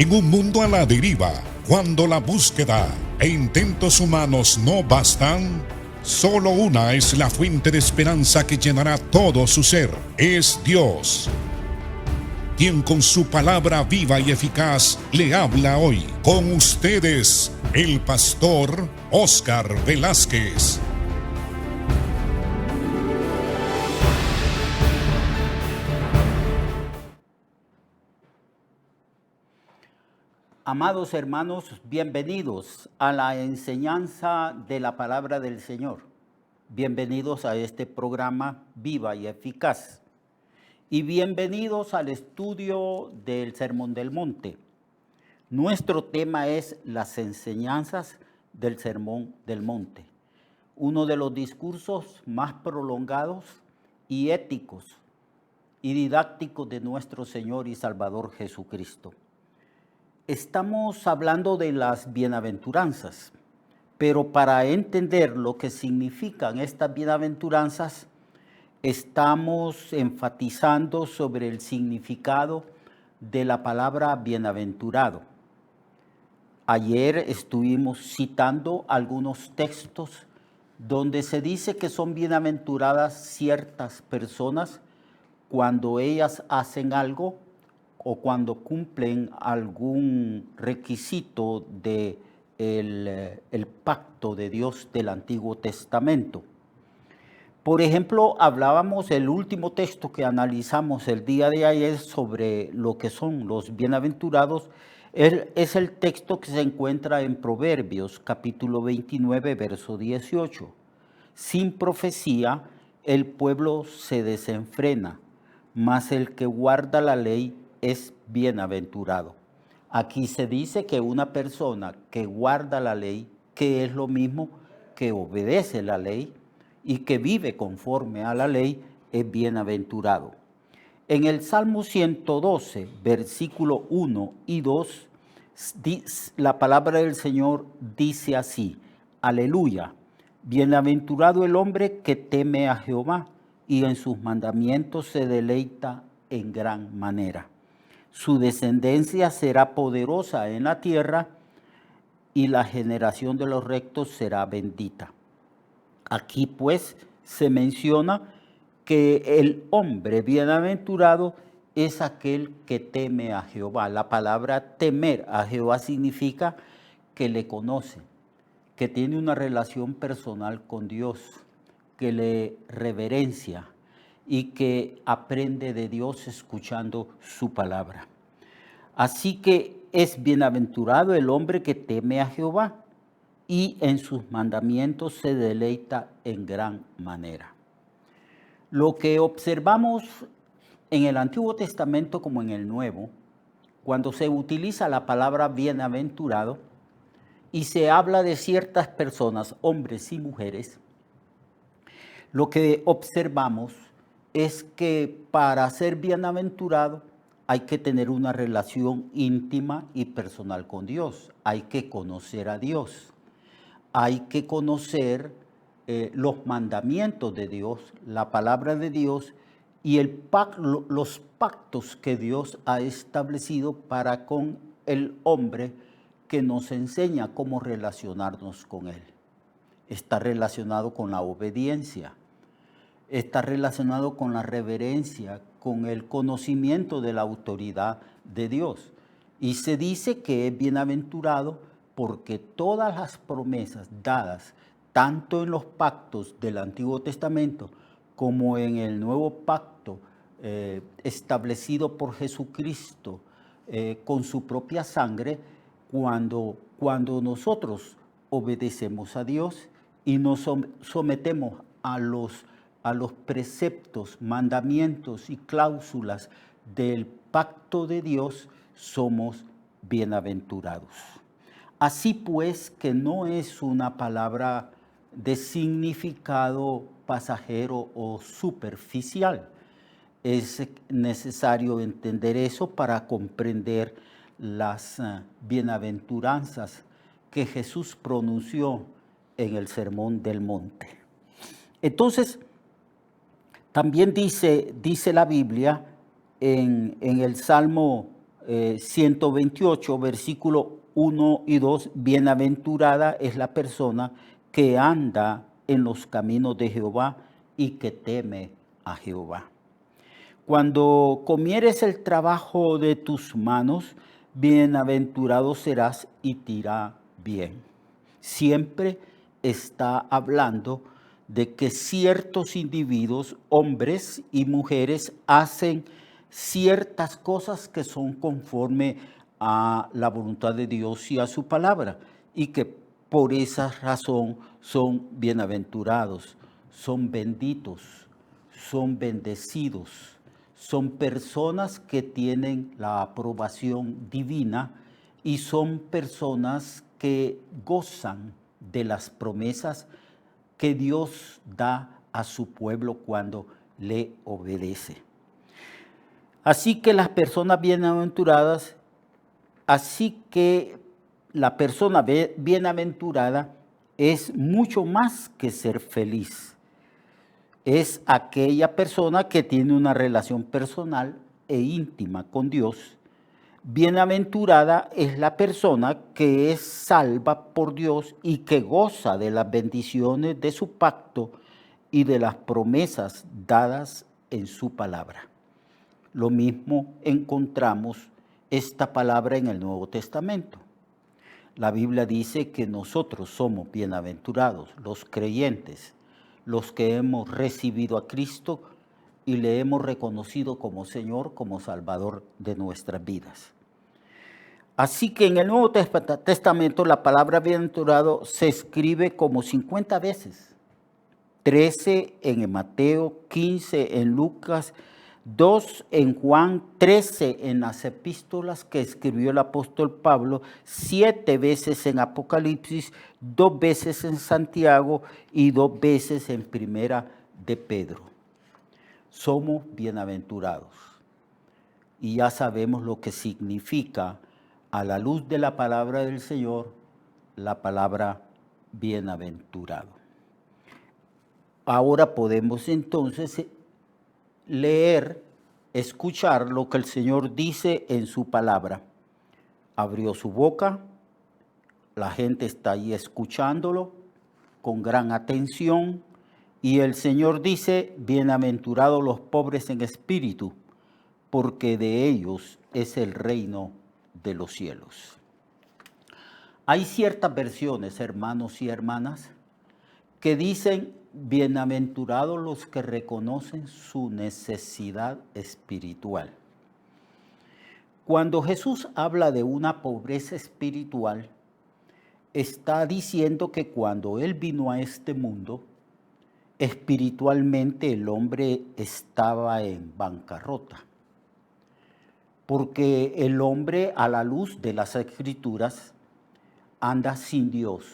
En un mundo a la deriva, cuando la búsqueda e intentos humanos no bastan, solo una es la fuente de esperanza que llenará todo su ser. Es Dios, quien con su palabra viva y eficaz le habla hoy. Con ustedes, el pastor Óscar Velázquez. Amados hermanos, bienvenidos a la enseñanza de la palabra del Señor. Bienvenidos a este programa Viva y Eficaz. Y bienvenidos al estudio del Sermón del Monte. Nuestro tema es las enseñanzas del Sermón del Monte, uno de los discursos más prolongados y éticos y didácticos de nuestro Señor y Salvador Jesucristo. Estamos hablando de las bienaventuranzas, pero para entender lo que significan estas bienaventuranzas, estamos enfatizando sobre el significado de la palabra bienaventurado. Ayer estuvimos citando algunos textos donde se dice que son bienaventuradas ciertas personas cuando ellas hacen algo o cuando cumplen algún requisito del el pacto de Dios del Antiguo Testamento. Por ejemplo, hablábamos el último texto que analizamos el día de ayer sobre lo que son los bienaventurados, es el texto que se encuentra en Proverbios capítulo 29, verso 18. Sin profecía, el pueblo se desenfrena, mas el que guarda la ley es bienaventurado. Aquí se dice que una persona que guarda la ley, que es lo mismo que obedece la ley y que vive conforme a la ley, es bienaventurado. En el Salmo 112, versículo 1 y 2, la palabra del Señor dice así: Aleluya, bienaventurado el hombre que teme a Jehová y en sus mandamientos se deleita en gran manera. Su descendencia será poderosa en la tierra y la generación de los rectos será bendita. Aquí pues se menciona que el hombre bienaventurado es aquel que teme a Jehová. La palabra temer a Jehová significa que le conoce, que tiene una relación personal con Dios, que le reverencia y que aprende de Dios escuchando su palabra. Así que es bienaventurado el hombre que teme a Jehová y en sus mandamientos se deleita en gran manera. Lo que observamos en el Antiguo Testamento como en el Nuevo, cuando se utiliza la palabra bienaventurado y se habla de ciertas personas, hombres y mujeres, lo que observamos es que para ser bienaventurado hay que tener una relación íntima y personal con Dios. Hay que conocer a Dios. Hay que conocer los mandamientos de Dios, la palabra de Dios y los pactos que Dios ha establecido para con el hombre, que nos enseña cómo relacionarnos con Él. Está relacionado con la obediencia, está relacionado con la reverencia, con el conocimiento de la autoridad de Dios. Y se dice que es bienaventurado porque todas las promesas dadas, tanto en los pactos del Antiguo Testamento como en el nuevo pacto establecido por Jesucristo con su propia sangre, cuando nosotros obedecemos a Dios y nos sometemos a los preceptos, mandamientos y cláusulas del pacto de Dios, somos bienaventurados. Así pues, que no es una palabra de significado pasajero o superficial. Es necesario entender eso para comprender las bienaventuranzas que Jesús pronunció en el Sermón del Monte. Entonces, también dice la Biblia en el Salmo 128, versículo 1 y 2, bienaventurada es la persona que anda en los caminos de Jehová y que teme a Jehová. Cuando comieres el trabajo de tus manos, bienaventurado serás y te irá bien. Siempre está hablando de que ciertos individuos, hombres y mujeres, hacen ciertas cosas que son conforme a la voluntad de Dios y a su palabra, y que por esa razón son bienaventurados, son benditos, son bendecidos, son personas que tienen la aprobación divina y son personas que gozan de las promesas que Dios da a su pueblo cuando le obedece. Así que las personas bienaventuradas, así que la persona bienaventurada es mucho más que ser feliz. Es aquella persona que tiene una relación personal e íntima con Dios. Bienaventurada es la persona que es salva por Dios y que goza de las bendiciones de su pacto y de las promesas dadas en su palabra. Lo mismo encontramos esta palabra en el Nuevo Testamento. La Biblia dice que nosotros somos bienaventurados, los creyentes, los que hemos recibido a Cristo y le hemos reconocido como Señor, como Salvador de nuestras vidas. Así que en el Nuevo Testamento la palabra bienaventurado se escribe como 50 veces. 13 en Mateo, 15 en Lucas, 2 en Juan, 13 en las epístolas que escribió el apóstol Pablo, 7 veces en Apocalipsis, 2 veces en Santiago y 2 veces en Primera de Pedro. Somos bienaventurados y ya sabemos lo que significa a la luz de la palabra del Señor, la palabra bienaventurado. Ahora podemos entonces leer, escuchar lo que el Señor dice en su palabra. Abrió su boca, la gente está ahí escuchándolo con gran atención y el Señor dice, bienaventurados los pobres en espíritu, porque de ellos es el reino de los cielos. Hay ciertas versiones, hermanos y hermanas, que dicen, bienaventurados los que reconocen su necesidad espiritual. Cuando Jesús habla de una pobreza espiritual, está diciendo que cuando Él vino a este mundo, espiritualmente el hombre estaba en bancarrota. Porque el hombre, a la luz de las Escrituras, anda sin Dios.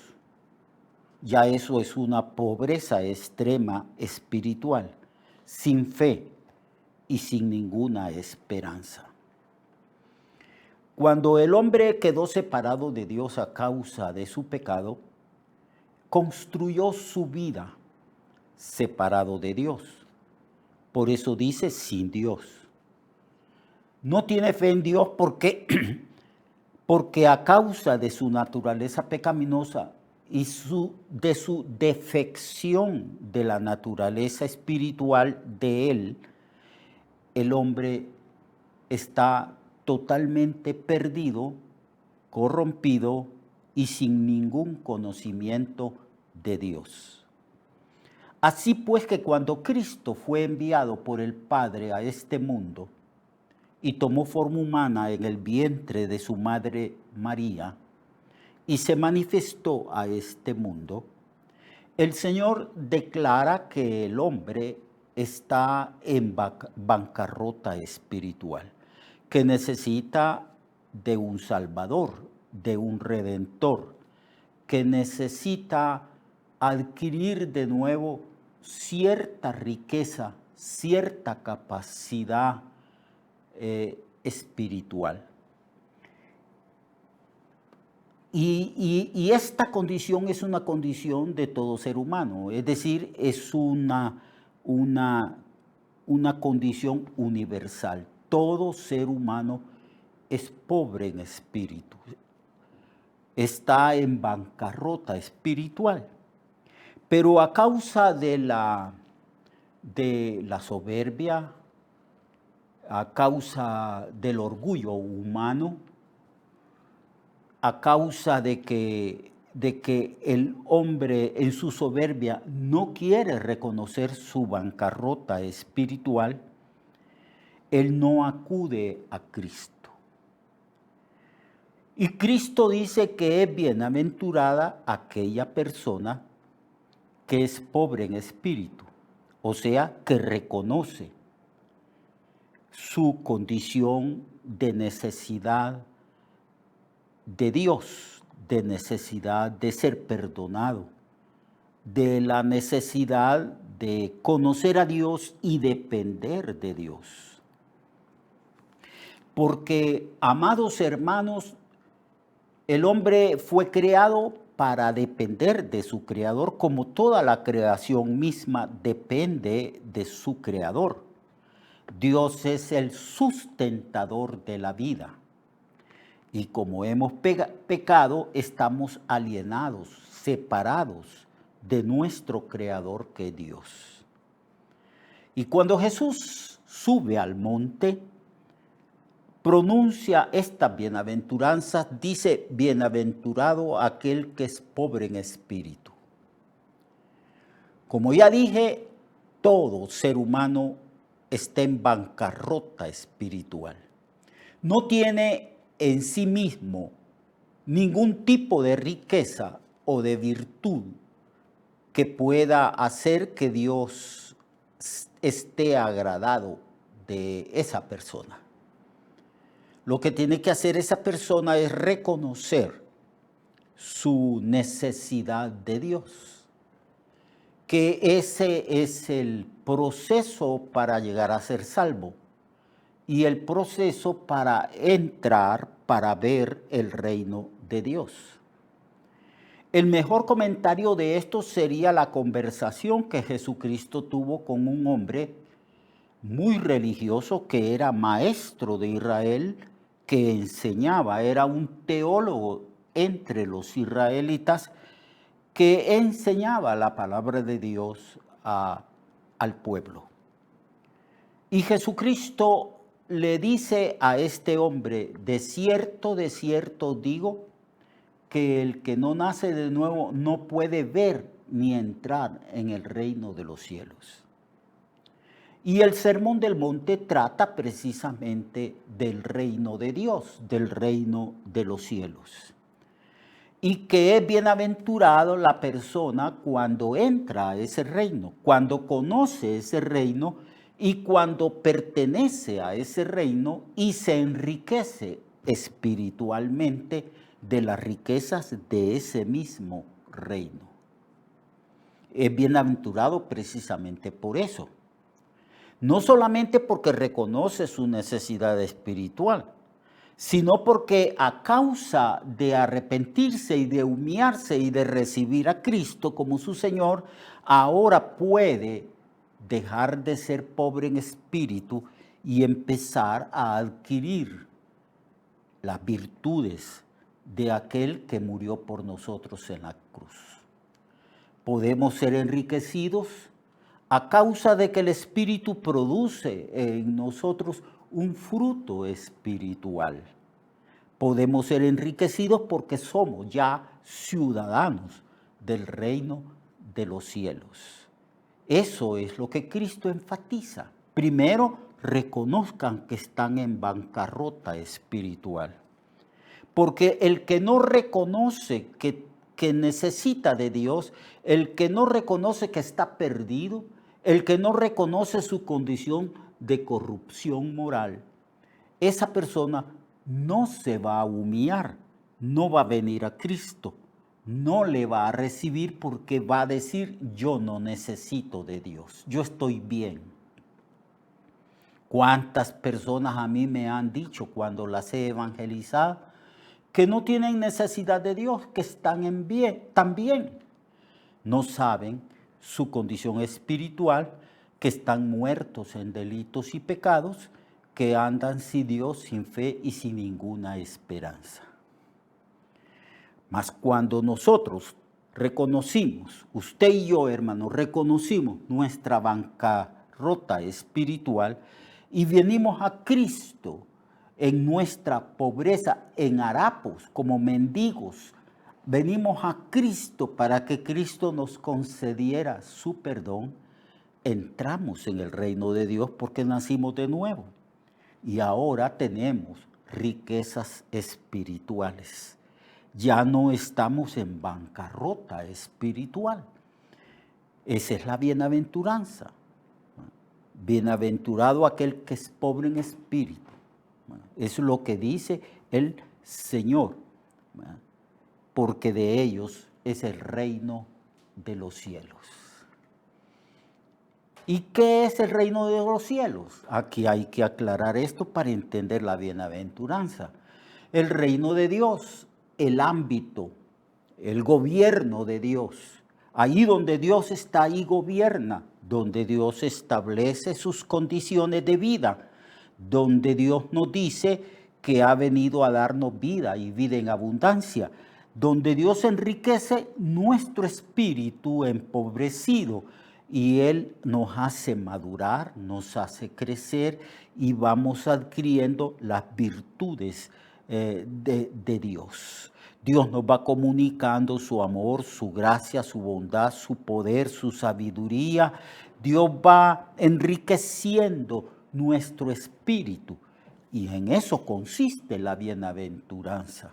Ya eso es una pobreza extrema espiritual, sin fe y sin ninguna esperanza. Cuando el hombre quedó separado de Dios a causa de su pecado, construyó su vida separado de Dios. Por eso dice sin Dios. No tiene fe en Dios porque a causa de su naturaleza pecaminosa y de su defección de la naturaleza espiritual de él, el hombre está totalmente perdido, corrompido y sin ningún conocimiento de Dios. Así pues que cuando Cristo fue enviado por el Padre a este mundo y tomó forma humana en el vientre de su madre María y se manifestó a este mundo, el Señor declara que el hombre está en bancarrota espiritual, que necesita de un Salvador, de un Redentor, que necesita adquirir de nuevo cierta riqueza, cierta capacidad espiritual. Y esta condición es una condición de todo ser humano, es decir, es una condición universal. Todo ser humano es pobre en espíritu, está en bancarrota espiritual, pero a causa de la soberbia, a causa del orgullo humano, a causa de que el hombre en su soberbia no quiere reconocer su bancarrota espiritual, él no acude a Cristo. Y Cristo dice que es bienaventurada aquella persona que es pobre en espíritu, o sea, que reconoce su condición de necesidad de Dios, de necesidad de ser perdonado, de la necesidad de conocer a Dios y depender de Dios. Porque, amados hermanos, el hombre fue creado para depender de su Creador, como toda la creación misma depende de su Creador. Dios es el sustentador de la vida. Y como hemos pecado, estamos alienados, separados de nuestro Creador que es Dios. Y cuando Jesús sube al monte, pronuncia estas bienaventuranzas, dice, bienaventurado aquel que es pobre en espíritu. Como ya dije, todo ser humano está en bancarrota espiritual. No tiene en sí mismo ningún tipo de riqueza o de virtud que pueda hacer que Dios esté agradado de esa persona. Lo que tiene que hacer esa persona es reconocer su necesidad de Dios, que ese es el proceso para llegar a ser salvo y el proceso para entrar, para ver el reino de Dios. El mejor comentario de esto sería la conversación que Jesucristo tuvo con un hombre muy religioso que era maestro de Israel, que enseñaba, era un teólogo entre los israelitas que enseñaba la palabra de Dios al pueblo. Y Jesucristo le dice a este hombre, de cierto digo, que el que no nace de nuevo no puede ver ni entrar en el reino de los cielos. Y el Sermón del Monte trata precisamente del reino de Dios, del reino de los cielos. Y que es bienaventurado la persona cuando entra a ese reino, cuando conoce ese reino y cuando pertenece a ese reino y se enriquece espiritualmente de las riquezas de ese mismo reino. Es bienaventurado precisamente por eso. No solamente porque reconoce su necesidad espiritual, sino porque a causa de arrepentirse y de humillarse y de recibir a Cristo como su Señor, ahora puede dejar de ser pobre en espíritu y empezar a adquirir las virtudes de aquel que murió por nosotros en la cruz. Podemos ser enriquecidos a causa de que el Espíritu produce en nosotros un fruto espiritual. Podemos ser enriquecidos porque somos ya ciudadanos del reino de los cielos. Eso es lo que Cristo enfatiza. Primero, reconozcan que están en bancarrota espiritual. Porque el que no reconoce que necesita de Dios, el que no reconoce que está perdido, el que no reconoce su condición de corrupción moral, esa persona no se va a humillar, no va a venir a Cristo, no le va a recibir porque va a decir, yo no necesito de Dios, yo estoy bien. ¿Cuántas personas a mí me han dicho cuando las he evangelizado que no tienen necesidad de Dios, que están tan bien? No saben su condición espiritual, que están muertos en delitos y pecados, que andan sin Dios, sin fe y sin ninguna esperanza. Mas cuando nosotros reconocimos, usted y yo, hermanos, reconocimos nuestra bancarrota espiritual y venimos a Cristo en nuestra pobreza, en harapos, como mendigos, venimos a Cristo para que Cristo nos concediera su perdón, entramos en el reino de Dios porque nacimos de nuevo. Y ahora tenemos riquezas espirituales. Ya no estamos en bancarrota espiritual. Esa es la bienaventuranza. Bienaventurado aquel que es pobre en espíritu. Es lo que dice el Señor, porque de ellos es el reino de los cielos. ¿Y qué es el reino de los cielos? Aquí hay que aclarar esto para entender la bienaventuranza. El reino de Dios, el ámbito, el gobierno de Dios. Ahí donde Dios está, ahí gobierna. Donde Dios establece sus condiciones de vida. Donde Dios nos dice que ha venido a darnos vida y vida en abundancia. Donde Dios enriquece nuestro espíritu empobrecido. Y Él nos hace madurar, nos hace crecer y vamos adquiriendo las virtudes de Dios. Dios nos va comunicando su amor, su gracia, su bondad, su poder, su sabiduría. Dios va enriqueciendo nuestro espíritu. Y en eso consiste la bienaventuranza,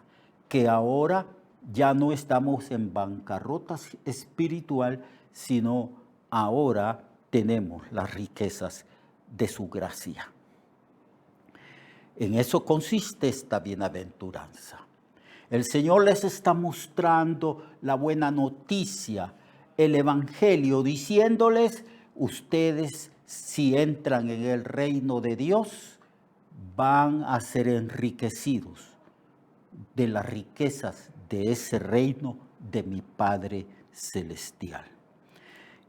que ahora ya no estamos en bancarrota espiritual, sino ahora tenemos las riquezas de su gracia. En eso consiste esta bienaventuranza. El Señor les está mostrando la buena noticia, el Evangelio, diciéndoles, ustedes si entran en el reino de Dios, van a ser enriquecidos de las riquezas de ese reino de mi Padre Celestial.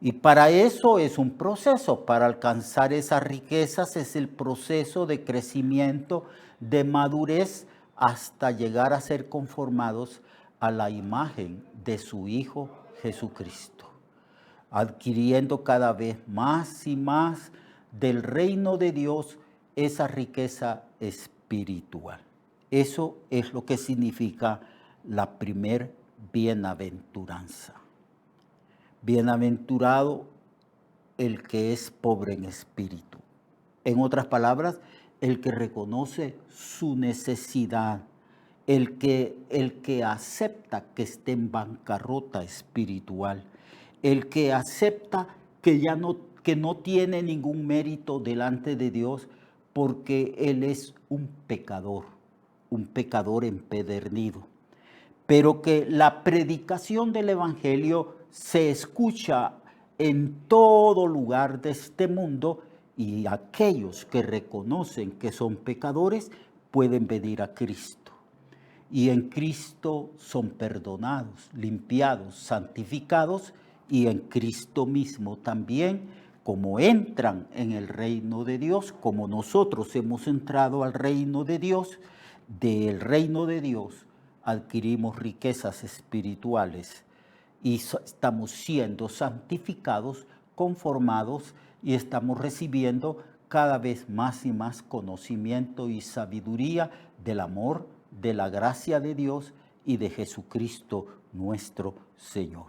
Y para eso es un proceso, para alcanzar esas riquezas es el proceso de crecimiento, de madurez, hasta llegar a ser conformados a la imagen de su Hijo Jesucristo, adquiriendo cada vez más y más del reino de Dios esa riqueza espiritual. Eso es lo que significa la primer bienaventuranza. Bienaventurado el que es pobre en espíritu. En otras palabras, el que reconoce su necesidad, el que acepta que esté en bancarrota espiritual, el que acepta que no tiene ningún mérito delante de Dios porque él es un pecador empedernido. Pero que la predicación del Evangelio se escucha en todo lugar de este mundo y aquellos que reconocen que son pecadores pueden venir a Cristo. Y en Cristo son perdonados, limpiados, santificados y en Cristo mismo también, como entran en el reino de Dios, como nosotros hemos entrado al reino de Dios, del reino de Dios adquirimos riquezas espirituales y estamos siendo santificados, conformados y estamos recibiendo cada vez más y más conocimiento y sabiduría del amor, de la gracia de Dios y de Jesucristo nuestro Señor.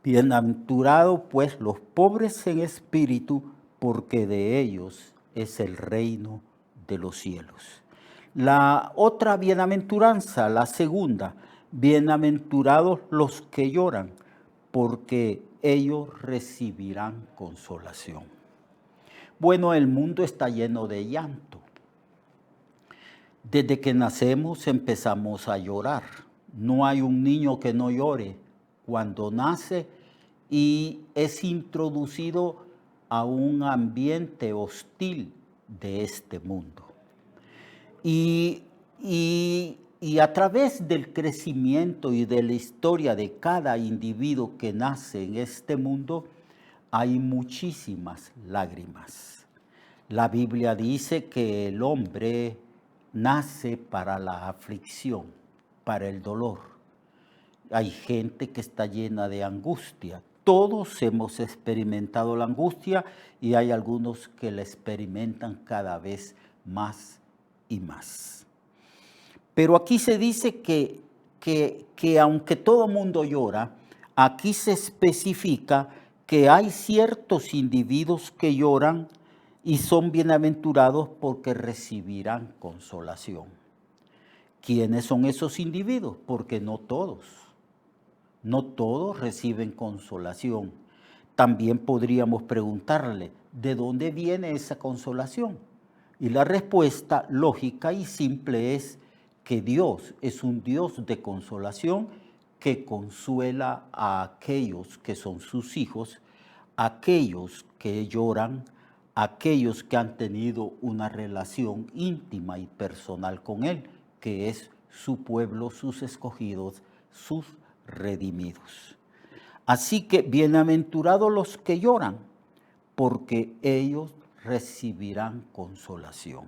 Bienaventurados pues los pobres en espíritu, porque de ellos es el reino de los cielos. La otra bienaventuranza, la segunda, bienaventurados los que lloran, porque ellos recibirán consolación. Bueno, el mundo está lleno de llanto. Desde que nacemos empezamos a llorar. No hay un niño que no llore cuando nace y es introducido a un ambiente hostil de este mundo. Y a través del crecimiento y de la historia de cada individuo que nace en este mundo, hay muchísimas lágrimas. La Biblia dice que el hombre nace para la aflicción, para el dolor. Hay gente que está llena de angustia. Todos hemos experimentado la angustia y hay algunos que la experimentan cada vez más y más. Pero aquí se dice que aunque todo mundo llora, aquí se especifica que hay ciertos individuos que lloran y son bienaventurados porque recibirán consolación. ¿Quiénes son esos individuos? Porque no todos reciben consolación. También podríamos preguntarle, ¿de dónde viene esa consolación? Y la respuesta lógica y simple es que Dios es un Dios de consolación que consuela a aquellos que son sus hijos, aquellos que lloran, aquellos que han tenido una relación íntima y personal con Él, que es su pueblo, sus escogidos, sus redimidos. Así que bienaventurados los que lloran, porque ellos recibirán consolación.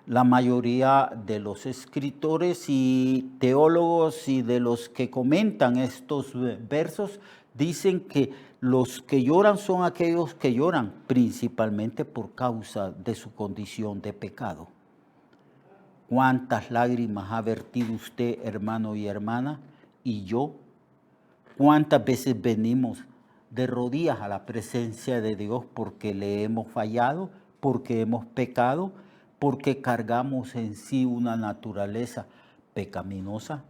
La mayoría de los escritores y teólogos y de los que comentan estos versos dicen que los que lloran son aquellos que lloran principalmente por causa de su condición de pecado. ¿Cuántas lágrimas ha vertido usted, hermano y hermana, y yo? ¿Cuántas veces venimos de rodillas a la presencia de Dios porque le hemos fallado, porque hemos pecado, porque cargamos en sí una naturaleza pecaminosa?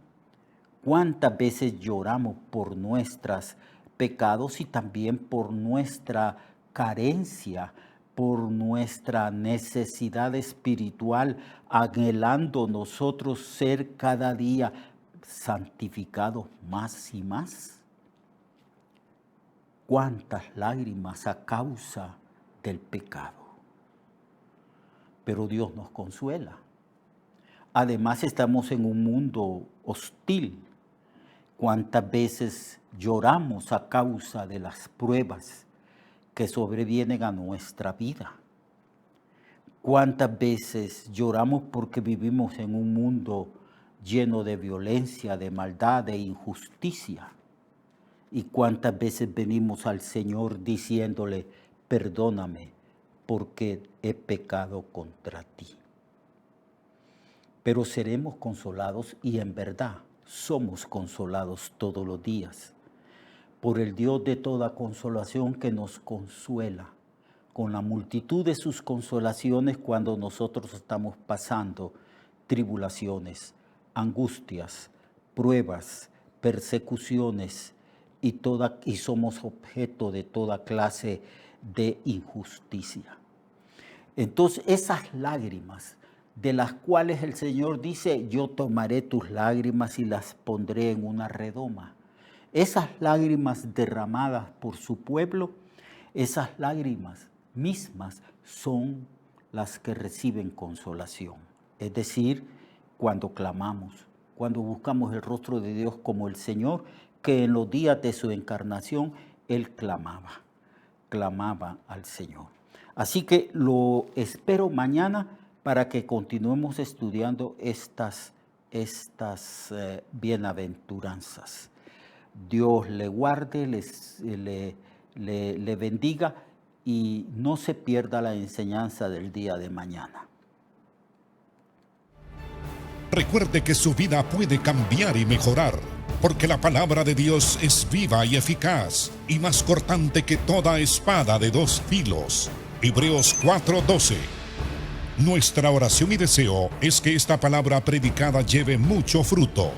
¿Cuántas veces lloramos por nuestros pecados y también por nuestra carencia, por nuestra necesidad espiritual, anhelando nosotros ser cada día santificados más y más? ¿Cuántas lágrimas a causa del pecado? Pero Dios nos consuela. Además estamos en un mundo hostil. ¿Cuántas veces lloramos a causa de las pruebas que sobrevienen a nuestra vida? ¿Cuántas veces lloramos porque vivimos en un mundo lleno de violencia, de maldad, de injusticia? ¿Y cuántas veces venimos al Señor diciéndole, perdóname porque he pecado contra ti? Pero seremos consolados y en verdad somos consolados todos los días por el Dios de toda consolación que nos consuela con la multitud de sus consolaciones cuando nosotros estamos pasando tribulaciones, angustias, pruebas, persecuciones y somos objeto de toda clase de injusticia. Entonces esas lágrimas de las cuales el Señor dice, yo tomaré tus lágrimas y las pondré en una redoma. Esas lágrimas derramadas por su pueblo, esas lágrimas mismas son las que reciben consolación. Es decir, cuando clamamos, cuando buscamos el rostro de Dios como el Señor, que en los días de su encarnación, Él clamaba al Señor. Así que lo espero mañana para que continuemos estudiando estas bienaventuranzas. Dios le guarde, le bendiga y no se pierda la enseñanza del día de mañana. Recuerde que su vida puede cambiar y mejorar, porque la palabra de Dios es viva y eficaz y más cortante que toda espada de dos filos. Hebreos 4:12. Nuestra oración y deseo es que esta palabra predicada lleve mucho fruto.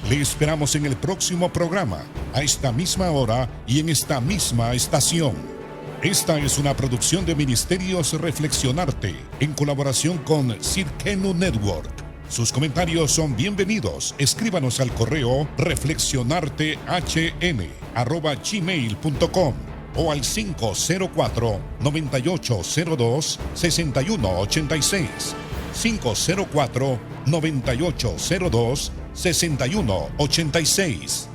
Le esperamos en el próximo programa, a esta misma hora y en esta misma estación. Esta es una producción de Ministerios Reflexionarte, en colaboración con Cirkenu Network. Sus comentarios son bienvenidos. Escríbanos al correo reflexionartehn@gmail.com o al 504-9802-6186. 504-9802-6186.